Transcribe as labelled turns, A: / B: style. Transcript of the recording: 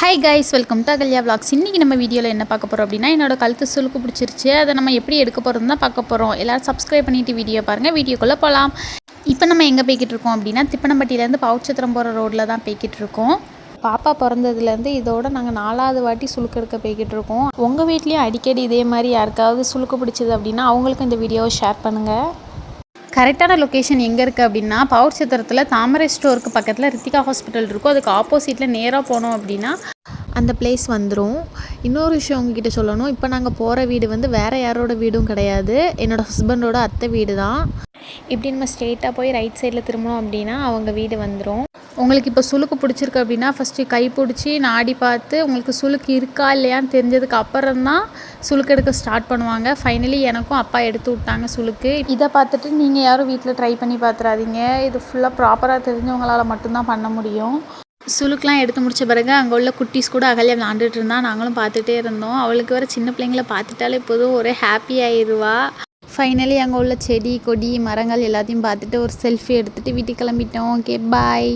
A: Hi guys, welcome to Ahalya vlogs. இன்றைக்கி நம்ம வீடியோவில் என்ன பார்க்க போகிறோம் அப்படின்னா, என்னோட கழுத்து சுளுக்கு பிடிச்சிருச்சு. அதை நம்ம எப்படி எடுக்க போகிறோம் தான் பார்க்க போகிறோம். எல்லோரும் சப்ஸ்கிரைப் பண்ணிவிட்டு வீடியோ பாருங்கள். வீடியோக்குள்ளே போகலாம். இப்போ நம்ம எங்கே போய்கிட்டு இருக்கோம் அப்படின்னா, திப்பனம்பட்டியிலேருந்து பவுச்சத்திரம் போகிற ரோட்டில் தான் போய்கிட்டு இருக்கோம். பாப்பா பிறந்ததுலேருந்து இதோட நாங்கள் 4வது வாட்டி சுளுக்கு எடுக்க போய்கிட்டு இருக்கோம். உங்கள் வீட்லேயும் அடிக்கடி இதே மாதிரி யாருக்காவது சுளுக்கு பிடிச்சது அப்படின்னா அவங்களுக்கும் இந்த வீடியோவை ஷேர் பண்ணுங்கள். கரெக்டான லொக்கேஷன் எங்கே இருக்குது அப்படின்னா, பவுச்சத்திரத்தில் தாமரை ஸ்டோருக்கு பக்கத்தில் ரித்திகா ஹாஸ்பிட்டல் இருக்கும். அதுக்கு ஆப்போசிட்டில் நேராக போனோம் அப்படின்னா அந்த பிளேஸ் வந்துடும். இன்னொரு விஷயம் உங்ககிட்ட சொல்லணும். இப்போ நாங்கள் போகிற வீடு வந்து வேறு யாரோட வீடும் கிடையாது, என்னோடய ஹஸ்பண்டோட அத்தை வீடு தான். இப்படி நம்ம ஸ்ட்ரெயிட்டாக போய் ரைட் சைடில் திரும்பணும் அப்படின்னா அவங்க வீடு வந்துடும். உங்களுக்கு இப்போ சுளுக்கு பிடிச்சிருக்கு அப்படின்னா ஃபஸ்ட்டு கை பிடிச்சி நாடி பார்த்து உங்களுக்கு சுளுக்கு இருக்கா இல்லையான்னு தெரிஞ்சதுக்கு அப்புறம் தான் சுளுக்கு எடுக்க ஸ்டார்ட் பண்ணுவாங்க. ஃபைனலி எனக்கும் அப்பா எடுத்து விட்டாங்க சுளுக்கு. இதை பார்த்துட்டு நீங்கள் யாரும் வீட்டில் ட்ரை பண்ணி பார்த்துறாதீங்க. இது ஃபுல்லாக ப்ராப்பராக தெரிஞ்சவங்களால் மட்டும்தான் பண்ண முடியும். சுளுக்கெலாம் எடுத்து முடித்த பிறகு அங்கே உள்ள குட்டீஸ் கூட அகல்யா விளாண்டுட்டு இருந்தா. நாங்களும் பார்த்துட்டே இருந்தோம். அவளுக்கு வர சின்ன பிள்ளைங்கள பார்த்துட்டாலே போதும், ஒரே ஹாப்பி ஆயிடுவா. ஃபைனலி அங்கே உள்ள செடி கொடி மரங்கள் எல்லாத்தையும் பார்த்துட்டு ஒரு செல்ஃபி எடுத்துகிட்டு வீட்டுக்கு கிளம்பிட்டோம். ஓகே, பாய்.